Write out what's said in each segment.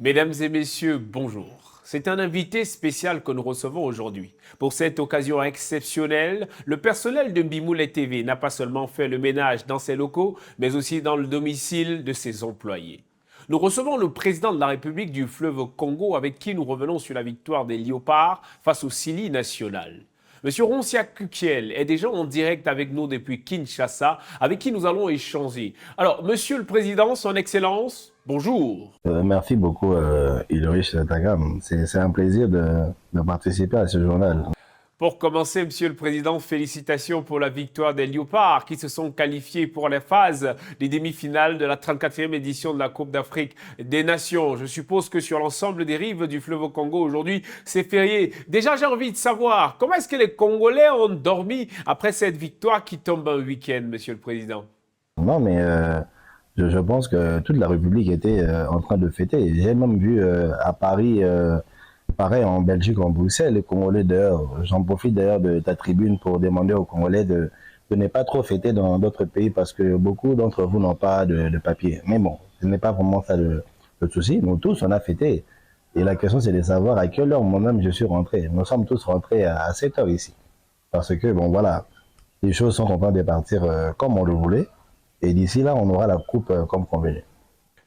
Mesdames et messieurs, bonjour. C'est un invité spécial que nous recevons aujourd'hui. Pour cette occasion exceptionnelle, le personnel de Mbimoulé TV n'a pas seulement fait le ménage dans ses locaux, mais aussi dans le domicile de ses employés. Nous recevons le président de la République du fleuve Congo avec qui nous revenons sur la victoire des Léopards face au Sili national. Monsieur Roncia Kukiel est déjà en direct avec nous depuis Kinshasa, avec qui nous allons échanger. Alors, Monsieur le Président, Son Excellence, bonjour. Merci beaucoup, Ilorich Tagam. C'est un plaisir de participer à ce journal. Pour commencer, Monsieur le Président, félicitations pour la victoire des Léopards qui se sont qualifiés pour les phases des demi-finales de la 34e édition de la Coupe d'Afrique des Nations. Je suppose que sur l'ensemble des rives du fleuve Congo aujourd'hui, c'est férié. Déjà, j'ai envie de savoir, comment est-ce que les Congolais ont dormi après cette victoire qui tombe un week-end, Monsieur le Président? Non, mais je pense que toute la République était en train de fêter. J'ai même vu à Paris, pareil en Belgique, en Bruxelles, les Congolais d'ailleurs. J'en profite d'ailleurs de ta tribune pour demander aux Congolais de ne pas trop fêter dans d'autres pays parce que beaucoup d'entre vous n'ont pas de papier. Mais bon, ce n'est pas vraiment ça le souci. Nous tous, on a fêté. Et la question, c'est de savoir à quelle heure moi-même je suis rentré. Nous sommes tous rentrés à 7 heures ici. Parce que, bon, voilà, les choses sont en train de partir comme on le voulait. Et d'ici là, on aura la coupe comme convenu.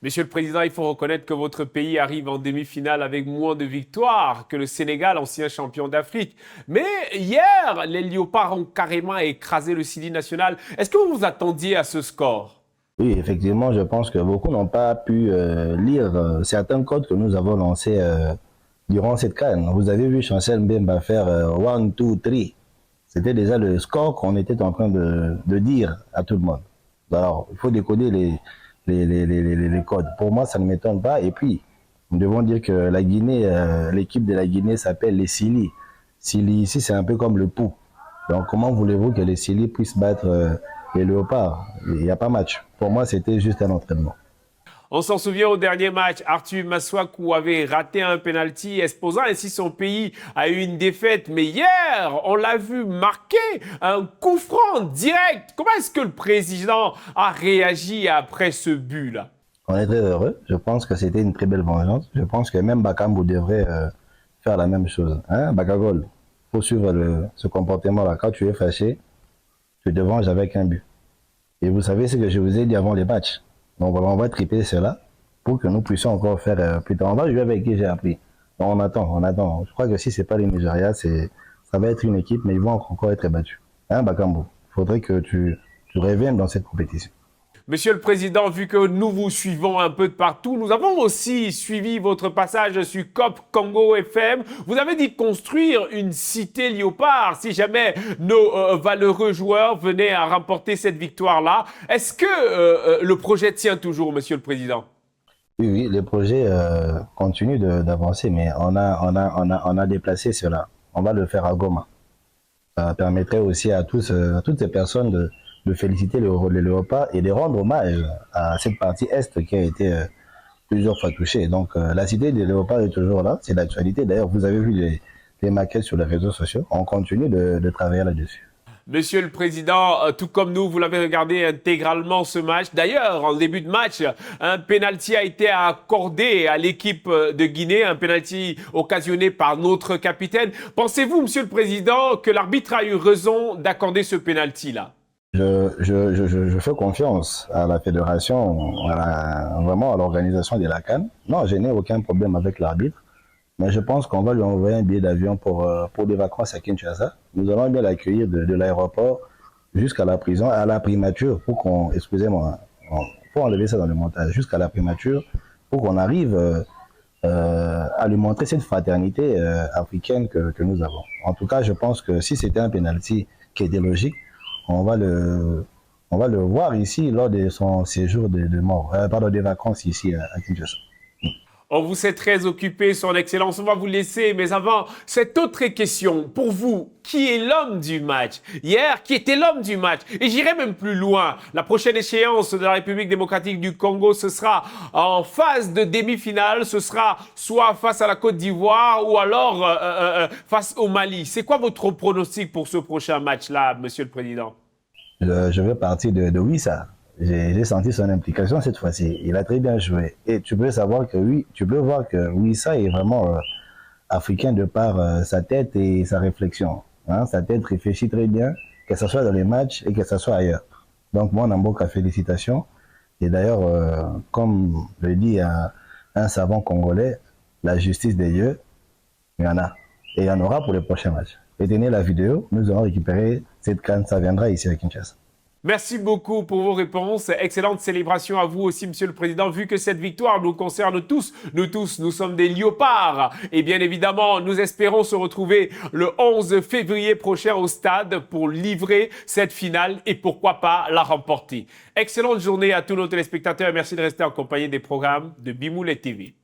Monsieur le Président, il faut reconnaître que votre pays arrive en demi-finale avec moins de victoires que le Sénégal, ancien champion d'Afrique. Mais hier, les Léopards ont carrément écrasé le Sili national. Est-ce que vous vous attendiez à ce score? Oui, effectivement, je pense que beaucoup n'ont pas pu lire certains codes que nous avons lancés durant cette CAN. Vous avez vu Chancel Mbemba faire 1, 2, 3. C'était déjà le score qu'on était en train de dire à tout le monde. Alors, il faut décoder les codes. Pour moi, ça ne m'étonne pas. Et puis, nous devons dire que la Guinée, l'équipe de la Guinée s'appelle les Sili. Sili, ici, c'est un peu comme le pouls. Donc, comment voulez-vous que les Sili puissent battre les Léopards? Il n'y a pas match. Pour moi, c'était juste un entraînement. On s'en souvient au dernier match, Arthur Maswaku avait raté un penalty, exposant ainsi son pays à une défaite. Mais hier, on l'a vu marquer un coup franc direct. Comment est-ce que le président a réagi après ce but-là? On est très heureux. Je pense que c'était une très belle vengeance. Je pense que même Bakambu devrait faire la même chose. Hein, Bakagol, il faut suivre ce comportement-là. Quand tu es fâché, tu te venges avec un but. Et vous savez ce que je vous ai dit avant les matchs. Donc voilà, on va triper cela pour que nous puissions encore faire plus tard. On va jouer avec qui j'ai appris. Donc on attend. Je crois que si c'est pas les Nigeria, ça va être une équipe, mais ils vont encore être battus. Hein, Bakambu, il faudrait que tu reviennes dans cette compétition. Monsieur le Président, vu que nous vous suivons un peu de partout, nous avons aussi suivi votre passage sur COP Congo FM. Vous avez dit construire une cité léopard si jamais nos valeureux joueurs venaient à remporter cette victoire-là. Est-ce que le projet tient toujours, Monsieur le Président? Oui, les projets continuent d'avancer, mais on a déplacé cela. On va le faire à Goma. Ça permettrait aussi à toutes ces personnes de féliciter les Léopards et de rendre hommage à cette partie Est qui a été plusieurs fois touchée. Donc la cité des Léopards est toujours là, c'est l'actualité. D'ailleurs, vous avez vu les maquettes sur les réseaux sociaux. On continue de travailler là-dessus. Monsieur le Président, tout comme nous, vous l'avez regardé intégralement ce match. D'ailleurs, en début de match, un penalty a été accordé à l'équipe de Guinée, un penalty occasionné par notre capitaine. Pensez-vous, Monsieur le Président, que l'arbitre a eu raison d'accorder ce penalty-là? Je fais confiance à la fédération, vraiment à l'organisation de la CAN. Non, je n'ai aucun problème avec l'arbitre. Mais je pense qu'on va lui envoyer un billet d'avion pour des vacances à Kinshasa. Nous allons bien l'accueillir de l'aéroport jusqu'à la prison, à la primature, pour qu'on, excusez-moi, faut enlever ça dans le montage, jusqu'à la primature, pour qu'on arrive à lui montrer cette fraternité africaine que nous avons. En tout cas, je pense que si c'était un penalty qui était logique, on va le voir ici lors de son séjour des vacances ici à Kinshasa. On vous sait très occupé, Son Excellence. On va vous laisser. Mais avant, cette autre question. Pour vous, qui est l'homme du match? Hier, qui était l'homme du match? Et j'irai même plus loin. La prochaine échéance de la République démocratique du Congo, ce sera en phase de demi-finale. Ce sera soit face à la Côte d'Ivoire ou alors face au Mali. C'est quoi votre pronostic pour ce prochain match-là, Monsieur le Président? Je vais partir de Wissa. J'ai senti son implication cette fois-ci. Il a très bien joué. Et tu peux savoir que oui, tu peux voir que Wissa est vraiment africain de par sa tête et sa réflexion. Hein. Sa tête réfléchit très bien, que ce soit dans les matchs et que ce soit ailleurs. Donc moi, Namboka, félicitations. Et d'ailleurs, comme le dit un savant congolais, la justice des dieux, il y en a. Et il y en aura pour les prochains matchs. Retenez la vidéo, nous allons récupérer cette canne, ça viendra ici à Kinshasa. Merci beaucoup pour vos réponses. Excellente célébration à vous aussi, Monsieur le Président. Vu que cette victoire nous concerne tous, nous sommes des léopards. Et bien évidemment, nous espérons se retrouver le 11 février prochain au stade pour livrer cette finale et pourquoi pas la remporter. Excellente journée à tous nos téléspectateurs. Merci de rester en compagnie des programmes de Bimoulé TV.